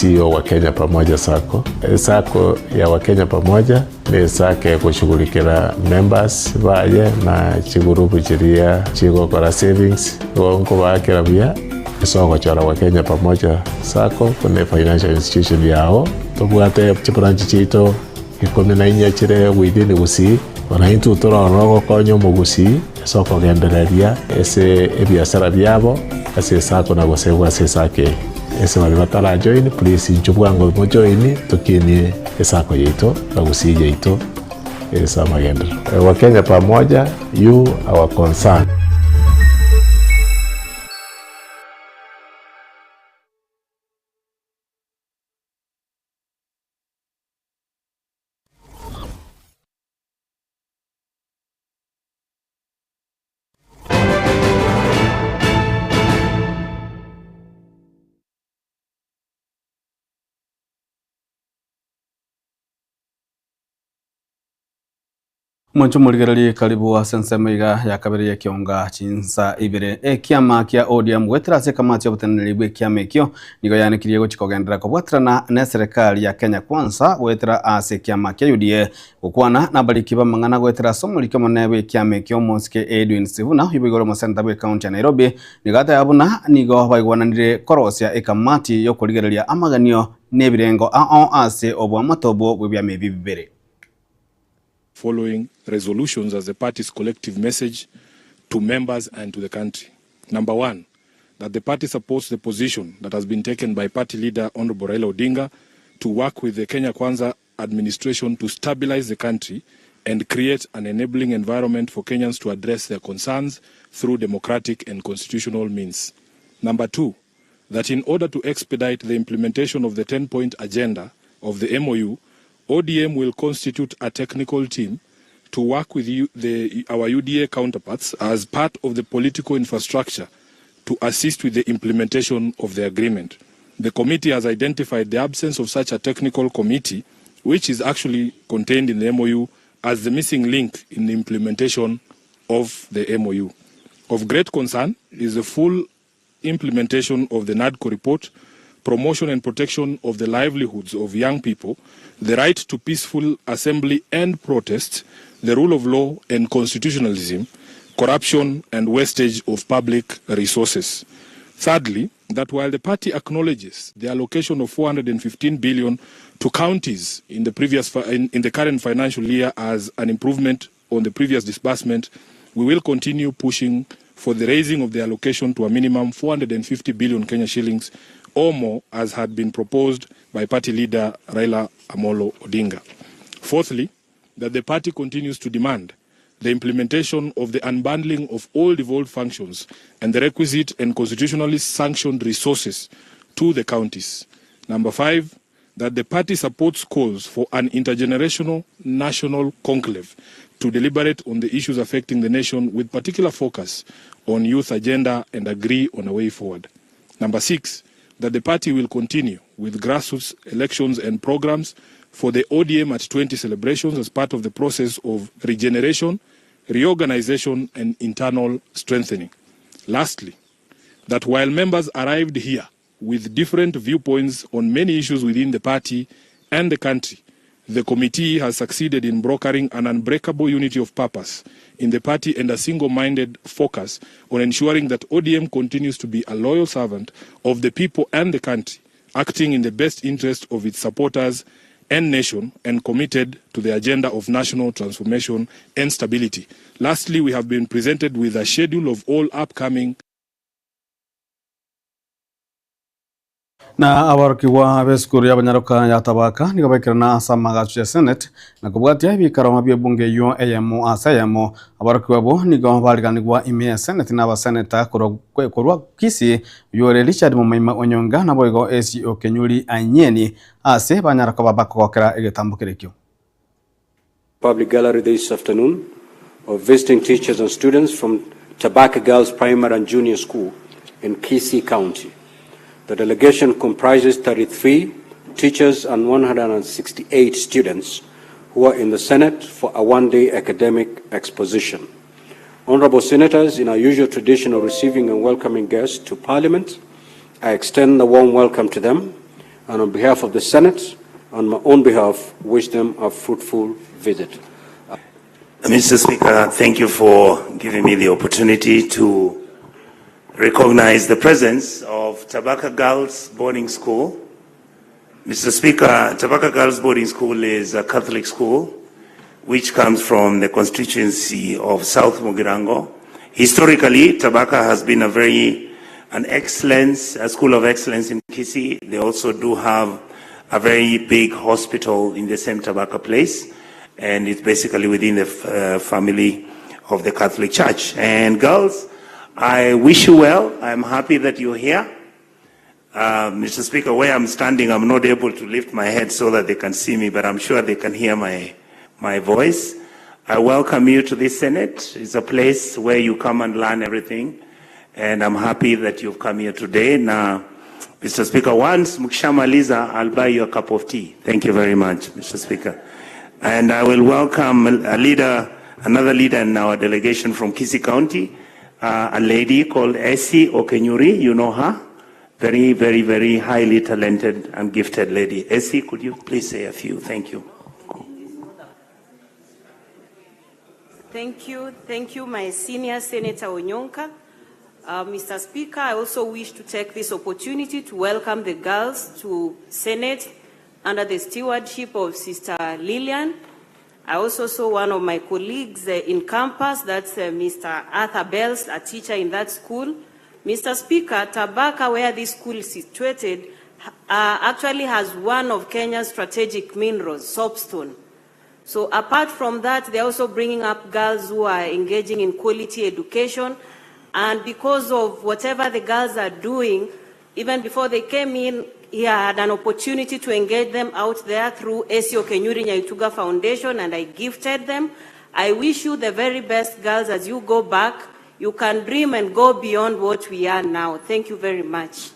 CEO wa Kenya pamoja Sacco. Sacco ya Wakenya pamoja ni sake kushughulikira members baye na chigurupu chiria chigokora savings wonko bakira bia isoko chora Wakenya pamoja Sacco kune financial institution yao tobwate branch chito ikome na inya chire within gusi wanaintu torono konyo mugusi soko gendereria ese ebiasara byabo ase Sacco na gosewa ase sake ese wali batala join please njubwango mo join tukini Sacco yeto na gusi yeto esa magenda Wakenya pamoja you our concern. Mwancho muligerali karibu wa sensemiga ya kabiri ya kionga CHINSA IBERE kiama kia ODM wetera se kamati ya buteneri bwe kiama ekyo nigo yanikiriye guchikogendera ko bwatrana na serikali ya Kenya Kwanza wetera ase kiama kia UDA gukwana na balikiba mangana gwetera somuliko monebe kiama ekyo Monske Edwin Sivuna hibigoro mo center bwe county ya Nairobi nigata yabuna nigo baigwananire korosya ekamati yo kuligerelia amaganio nebirengo ase obwa matobo bwe bya mebibere. Following resolutions as the party's collective message to members and to the country. Number one, that the party supports the position that has been taken by party leader Honorable Raila Odinga to work with the Kenya Kwanza administration to stabilize the country and create an enabling environment for Kenyans to address their concerns through democratic and constitutional means. Number two, that in order to expedite the implementation of the 10-point agenda of the MOU, ODM will constitute a technical team to work with our UDA counterparts as part of the political infrastructure to assist with the implementation of the agreement. The committee has identified the absence of such a technical committee, which is actually contained in the MOU, as the missing link in the implementation of the MOU. Of great concern is the full implementation of the NADCO report, promotion and protection of the livelihoods of young people, the right to peaceful assembly and protest, the rule of law and constitutionalism, corruption and wastage of public resources. Thirdly, that while the party acknowledges the allocation of 415 billion to counties in the current financial year as an improvement on the previous disbursement, we will continue pushing for the raising of the allocation to a minimum 450 billion Kenya shillings or more, as had been proposed by party leader Raila Amolo Odinga. Fourthly, that the party continues to demand the implementation of the unbundling of all devolved functions and the requisite and constitutionally sanctioned resources to the counties. Number five, that the party supports calls for an intergenerational national conclave to deliberate on the issues affecting the nation with particular focus on youth agenda and agree on a way forward. Number six, that the party will continue with grassroots elections and programs for the ODM at 20 celebrations as part of the process of regeneration, reorganization, and internal strengthening. Lastly, that while members arrived here with different viewpoints on many issues within the party and the country, the committee has succeeded in brokering an unbreakable unity of purpose in the party and a single-minded focus on ensuring that ODM continues to be a loyal servant of the people and the country, acting in the best interest of its supporters and nation, and committed to the agenda of national transformation and stability. Lastly, we have been presented with a schedule of all upcoming na abarukiwa b'esukuru y'abanyaruka ya Tabaka nigo bekirana asama gacu ya Senate na kubwatia ibikaro mabye bunge yo eyemo asayemo abarukiwa bo nigo bariganirwa ime Senate na abaseneta kurwa Kisii yore Richard Mumaima Onyonga na boigo EKEONGA anyeni ase banyaruka babakokera egetambo kirekyo. Public gallery this afternoon of visiting teachers and students from Tabaka Girls Primary and Junior School in Kisii County. The delegation comprises 33 teachers and 168 students who are in the Senate for a one-day academic exposition. Honorable Senators, in our usual tradition of receiving and welcoming guests to Parliament, I extend a warm welcome to them, and on behalf of the Senate, on my own behalf, wish them a fruitful visit. Mr. Speaker, thank you for giving me the opportunity to recognize the presence of Tabaka Girls Boarding School. Mr. Speaker, Tabaka Girls Boarding School is a Catholic school which comes from the constituency of South Mugirango. Historically, Tabaka has been a school of excellence in Kisii. They also do have a very big hospital in the same Tabaka place, and it's basically within the family of the Catholic Church. And girls, I wish you well. I'm happy that you're here. Mr. Speaker, where I'm standing, I'm not able to lift my head so that they can see me, but I'm sure they can hear my voice. I welcome you to this Senate. It's a place where you come and learn everything, and I'm happy that you've come here today. Now, Mr. Speaker, once mukishamaliza, I'll buy you a cup of tea. Thank you very much, Mr. Speaker. And I will welcome another leader in our delegation from Kisii County, a lady called Essie Okenyuri. You know her? Very, very, very highly talented and gifted lady. Essie, could you please say a few? Thank you. Thank you, my senior Senator Onyonka. Mr. Speaker, I also wish to take this opportunity to welcome the girls to Senate under the stewardship of Sister Lillian. I also saw one of my colleagues in campus, that's Mr. Arthur Bells, a teacher in that school. Mr. Speaker, Tabaka, where this school is situated, actually has one of Kenya's strategic minerals, soapstone. So apart from that, they're also bringing up girls who are engaging in quality education. And because of whatever the girls are doing, even before they came in, he had an opportunity to engage them out there through EKEONGA Nyaituga Foundation, and I gifted them. I wish you the very best, girls, as you go back. You can dream and go beyond what we are now. Thank you very much.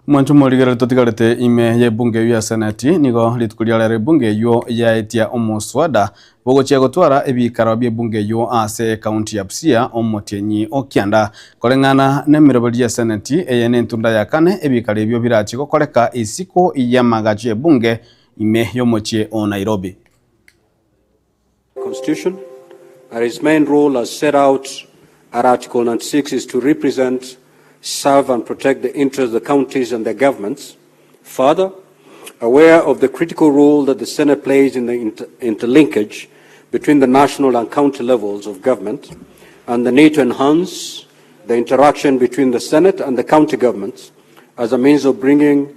Mwanchu moligera totigalete ime ye bunge ya Senate nigo litukulia le bunge yo ya etia omoswada bogochia gotwara ebikaro bye bunge yo ase county ya Busia omotenyi okianda kolengana nemirobali ya Senate eyene ntunda ya kane ebikare byo birachi gokoleka isiko ya magaje bunge ime yo mochie o Nairobi. Constitution, and its main role as set out at Article 96 is to represent, serve and protect the interests of the counties and their governments. Further, aware of the critical role that the Senate plays in the interlinkage between the national and county levels of government and the need to enhance the interaction between the Senate and the county governments as a means of bringing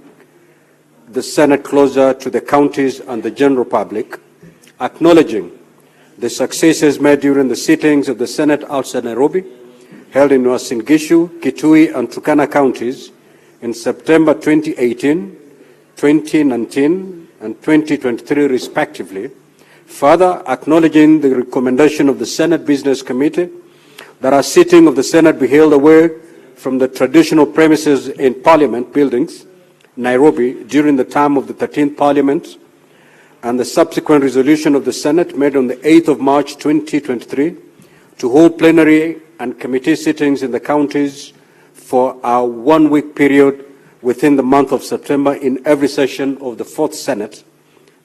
the Senate closer to the counties and the general public, acknowledging the successes made during the sittings of the Senate outside Nairobi, held in Uasin Gishu, Kitui, and Turkana counties in September 2018, 2019, and 2023, respectively. Further, acknowledging the recommendation of the Senate Business Committee that a sitting of the Senate be held away from the traditional premises in Parliament buildings, Nairobi, during the time of the 13th Parliament, and the subsequent resolution of the Senate made on the 8th of March 2023 to hold plenary and committee sittings in the counties for a 1-week period within the month of September in every session of the 4th Senate,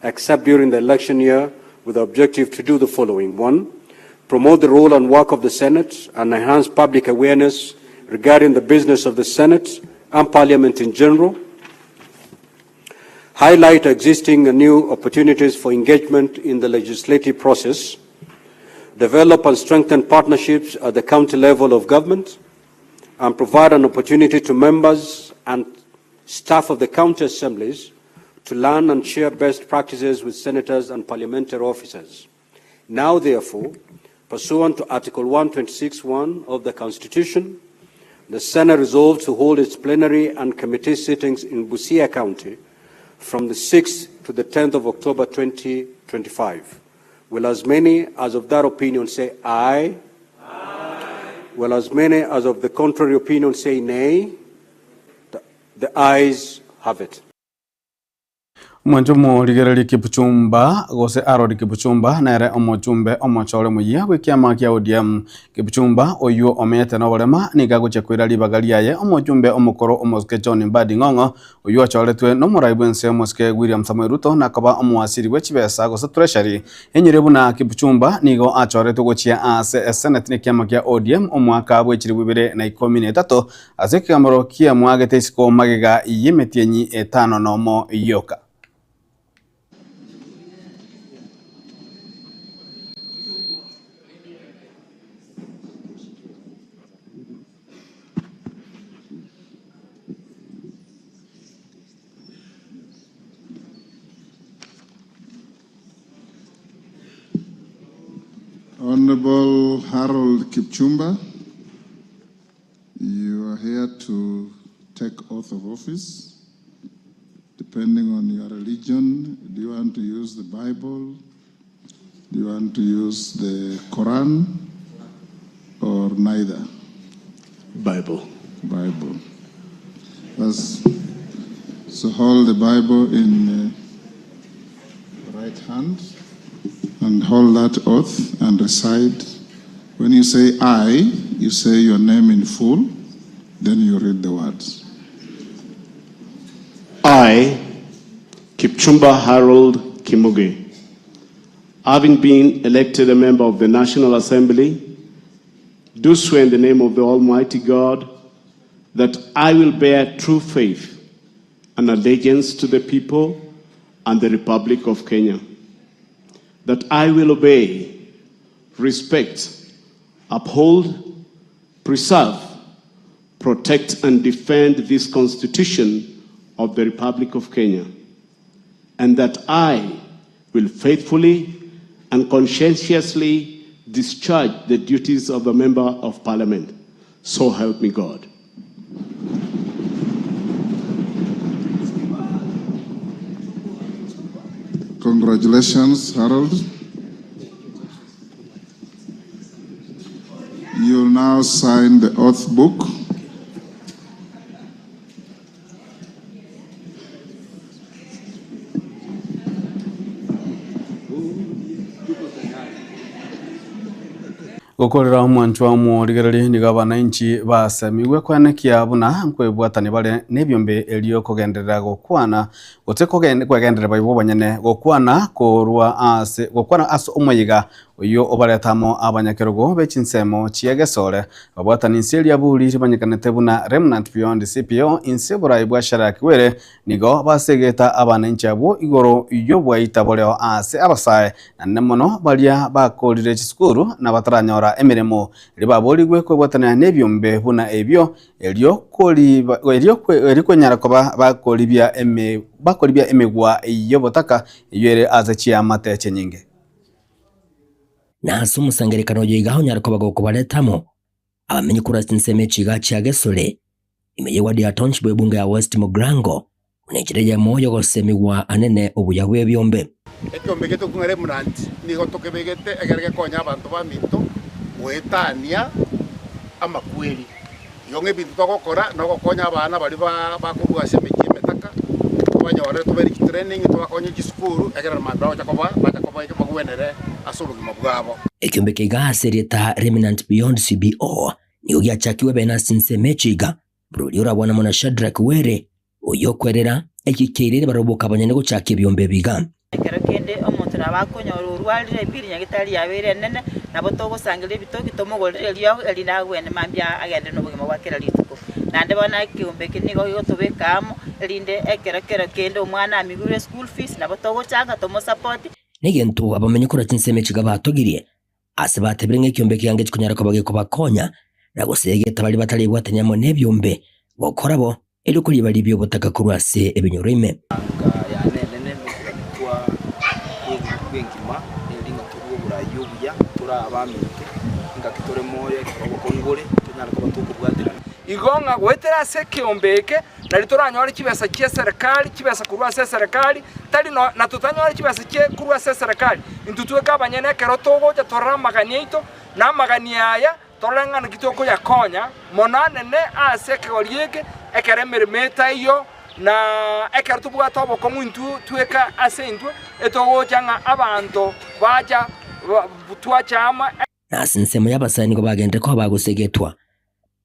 except during the election year, with the objective to do the following. 1, promote the role and work of the Senate and enhance public awareness regarding the business of the Senate and Parliament in general. Highlight existing and new opportunities for engagement in the legislative process. Develop and strengthen partnerships at the county level of government, and provide an opportunity to members and staff of the county assemblies to learn and share best practices with senators and parliamentary officers. Now, therefore, pursuant to Article 126(1) of the Constitution, the Senate resolves to hold its plenary and committee sittings in Busia County from the 6th to the 10th of October 2025. Will as many as of that opinion say aye? Aye. Will as many as of the contrary opinion say nay? The ayes have it. Mwanjumu ligerali Kipchumba gose arodi Kipchumba nere omojumbe omochole muya wikiama kia ODM Kipchumba oyu omete na walema nigago chekwira libagali yaye omojumbe omokoro omoske John Mbadi Ng'ong'o oyu acholetwe no muraibu nse omoske William Samoei Ruto nakaba omwasiri wechibesa gose treasury enyirebu na Kipchumba nigo acholetwe gochia ase senate ne kiama kia ODM omwaka bwechiri 2013 ase kiamoro kia mwagete isiko magega yimetienyi 5 nomo yoka. Honorable Harold Kipchumba, you are here to take oath of office. Depending on your religion, do you want to use the Bible? Do you want to use the Quran? Or neither? Bible. Bible. So hold the Bible in the right hand. And hold that oath and recite. When you say I, you say your name in full, then you read the words. I, Kipchumba Harold Kimuge, having been elected a member of the National Assembly, do swear in the name of the Almighty God that I will bear true faith and allegiance to the people and the Republic of Kenya, that I will obey, respect, uphold, preserve, protect, and defend this Constitution of the Republic of Kenya, and that I will faithfully and conscientiously discharge the duties of a member of Parliament. So help me God. Congratulations, Harold. You'll now sign the oath book. Gokorera mwanchwa mu ligerali ni gavanainchi basemiwe kwanekia buna nkwebwatani bale nebyombe elio kogenderera gokwana kwegenderera baibo banyene gokwana korwa ase omoyiga oyo obaretamo abanyakerogo bechinsemo chiegesore babwatani nseli abuli banyekanete buna remnant beyond CPO insebura ibwashara kwere nigo basegeta abaninchi abo igoro iyo bwaita boleo ase abasaye nanemono balia bakolire chiskuru na bataranyora emiremo libaboligwe kwebwatana nebyombe buna ebyo elio kwenyara koba bakolibya emegwa iyo botaka yere azachi amateche nyinge naso musangerekano yigaho nyarako bagoko baletamo abamenye kurasi nseme chiga chagesole imeyegwa dia township ebunga ya West Mugrango unejereje moyo gosemiwa anene obuyawe byombe ekyombe geto kungere muranti nigo tokebegete egerege konya abantu baminto wetania amakweli yonge bintu togokora no gokonya abana bari bakuruga semeki metaka tubanyore tuberi training tubakonye gisukuru egera mabao jakoba bagwenere asulugi mabwabo. Ekiombe kigasereta Remnant Beyond CBO niyo gyachakiwe bena sinse mechiga bururi urabona mona Shadrack Were oyokwerera ekikeirere baroboka abanyene guchaka ebyombe biga ekero kende omuntu nabakonyora urwalire mbiri nyagitari yabere nene nabo togosangira ebitoki tomogorere lyo elinagwene mambya agende nobugima bwakera lituko nande bona ekiombe kinigo gotobekamo elinde ekero kende omwana amigure school fees nabo togochanga tomo support negento abamenye kora CHINSA mechiga batogirie ase batebere ng'ekiombe kiange chikunyara ko bakonya nagosegeta bali batali bwatanyamo nebyombe bokorabo ero kuri bali byo botaka kurwase ebinyorime bwenkima elinga turubura yubuya turabamike nga kitore moye obokongore tunyara ko batukubwatira igonga gwetera sekiombeke nali turanyora kibesa kie serikali kibesa kurwase serikali tali no na tutanyora kibesa kie kurwase serikali intutweka abanyene kero togoja toramaganyito na maganyaya torengana kitoko yakonya monanene aseke olieke ekeremere meta iyo na ekero tubwata oboko muntu tweka asentu etogojanga abantu baja butwachama nasinsemo y'abasani ngo bagende ko bagusegetwa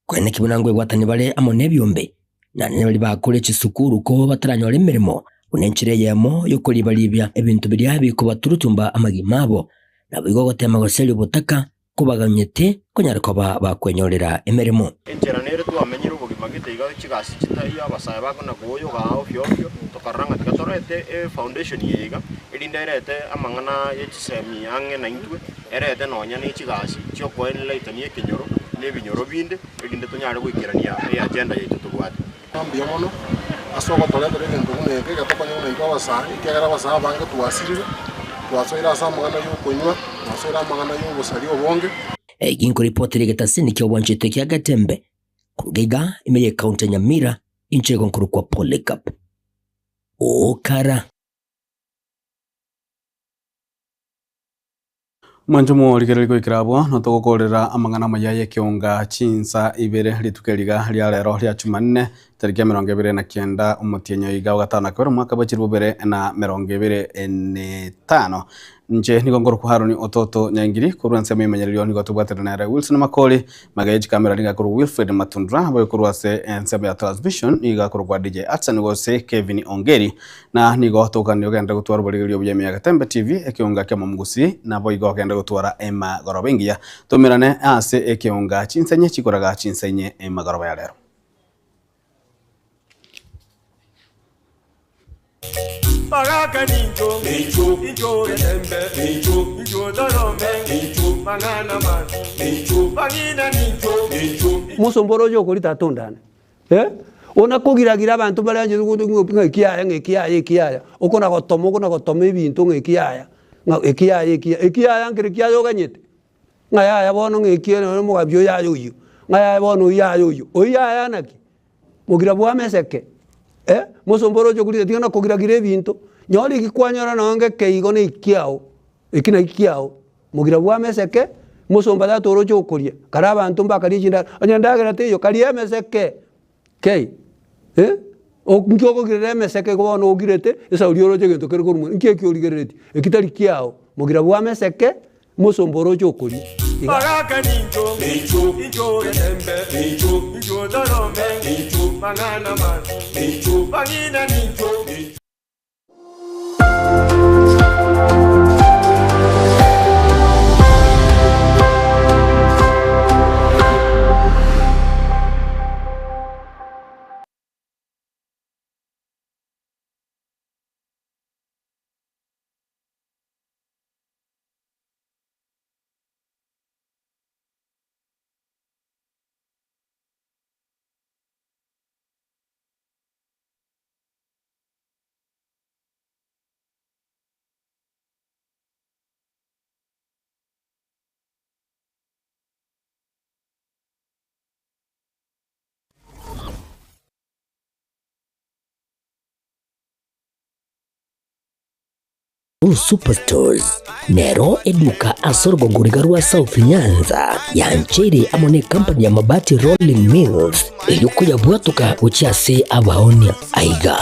kwene kibunangwe gwatani bale amone byombe nane bali bakole kisukuru ko bataranyora emirimo unenchire yemo yokoli balibya ebintu biri abiko baturutumba amagimabo nabigo gotema goseli butaka kubaganyete konyara ko bakwenyorera emirimo encheranere twamenyira ubugima giteiga kigasi kitaiya abasaya bakona goyo gao fyo tokaranga tikatorete foundation yega elinderete amangana yechisemi ange na intwe erete nonya ni kigasi cyo kwenle itanie kinyoro nebinyoro binde elinde tonyare gwikirania agenda yetu tubwate ambia mono asoko toletere ngento kuneke gatopanya ngento abasaya ikegera abasaya bange tuwasirire twasoira asamagana y'okonywa twasoira amagana y'obusari obonge eginko reporter getasini kyo wanchite kya Getembe kugega imeye county Nyamira inche konkuru kwa Polycarp okara Manjumo ligereriko ikirabwa no togokorera amangana mayaye kionga CHINSA IBERE litukeliga lya lero lya Jumanne tariki 29 umutienyo iga gatana kwa mwaka wa 2025 nje nigongoro ku HARON OTOTO nyangiri kurwanse memenyerero ni gotubwatira na Wilson Makoli magaje kamera linga kuru Wilfred Matundra boy kurwase ensebe ya television iga kuru kwa DJ Atsan gose Kevin Ongeri na nigo toka ni ogenda gutwara buli byemya Getembe TV ekionga kya mugusi na boy go ogenda gutwara Emma Gorobengia tomirane ase ekionga CHINSA nye chikoraga CHINSA nye Emma Goroba ya lero Magaka ninjo, ninjo Getembe, ninjo dorome, mangana man, magina ninjo. Musomboro yo kulita tondana. Onakugiragira abantu balanje ngopinga ikiaya. Okona gotoma ebintu ngekiaya. Ekiaya ngire kiaya ganyete. Ngaya bono ngekiya no mugabyo yayo yo. Ngaya bono yayo yo. Oyaya naki. Mugira bwa meseke. Musomboro yo kulita tigana kugiragira ebintu. Nyoli gikwanyora nange keigo ne ikiao. Ekina ikiao. Mugira bwa meseke. Musomba da toro cyo kuria. Karaba antumba kali jinda. Anyandaga te yo kali meseke. Kei. Nkoko girere meseke ko no girete esa urioro je gento kero kurumu. Nkeki origerete. Ekitali kiao. Mugira bwa meseke. Musomboro cyo kuria. Magaka ninjo, ninjo Getembe, ninjo dorome, mangana man, magina ninjo. Superstores nero eduka asorogongoriga rwa South Nyanza yanchere amone company ya mabati Rolling Mills eyuko yabwatuka ucyase abaonia aiga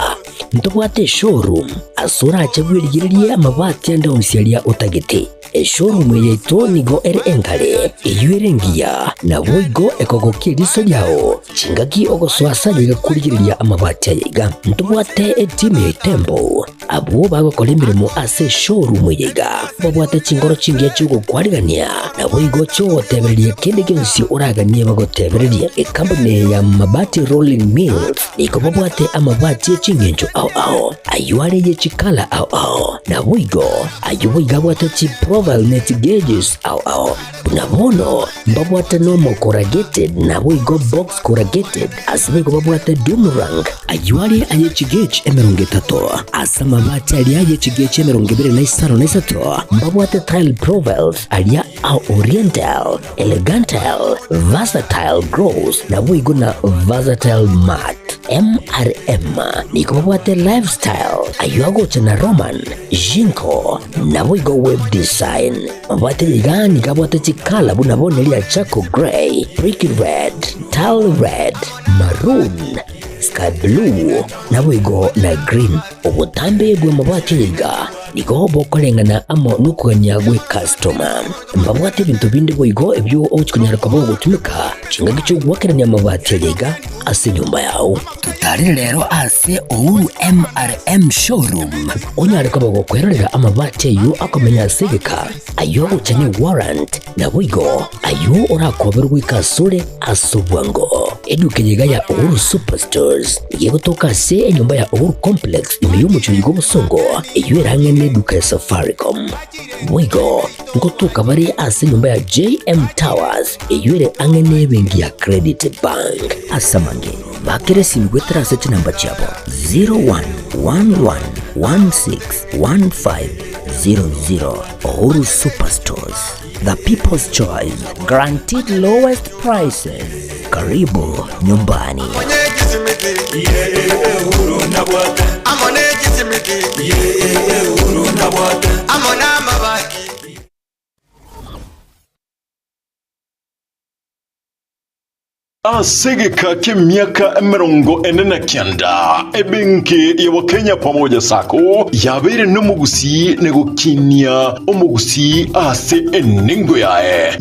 ntobwate showroom asura achabwirigiriye amabati anda onsialia utagete showroom yeto nigo enkale eyuerengia na boigo ekogokiriso yao chingaki ogoswasa ligakurigiriya amabati aiga ntobwate team Tembo abo bagakora imirimo ase showroom yiga babwate chingoro chingiye cyugo kwarigania na boigo cyo tebereriye kende gensi uraganie bagotebereriye company ya mabati Rolling Mills niko babwate amabati chingenjo ao ayuare ye chikala ao na boigo ayuiga bwate chi profile net gauges ao na bono babwate normal corrugated na boigo box corrugated asibigo babwate Dumerang ayuare aye chigage emerongetato asama mabati aliaye chigage emerongebe mbabwate tile profiles alia au oriental, elegantal, versatile grows na boigo na versatile mat MRM niko babwate lifestyle ayuago chana Roman Jinko na boigo web design mbabwate ligani kabwate chikala buna bonelia Chaco Grey, Brick Red, Tile Red, Maroon, Sky Blue na boigo na green ubutambe gwe mabwate liga niko bokolengana amo nukuganya gwe customer mbabwate bintu bindi boigo ebyo okunyara kwabo gutumika chinga gicho gwakeranya mabati liga ase nyumba yao tutari rero ase Uhuru MRM showroom onyare kwabo kwerera amabati yo akomenya segeka ayo uchanye warrant na boigo ayo orakoberwe kasure asubwango edukenyega ya Uhuru Superstores yego toka se enyumba ya Uhuru Complex imiyumucho yigo busongo eyorange neduka ya Safaricom boigo ngotoka bari ase nyumba ya JM Towers eyore angene bengi ya Credit Bank asamange bakere simgwetera se namba chabo 0111161500 Uhuru Superstores, the people's choice, guaranteed lowest prices. Karibu nyumbani. Asegeka k'emyaka 49 ebenke ya Kenya pamoja Sacco yabere n'omugusi negukinya omugusi ase enengo yae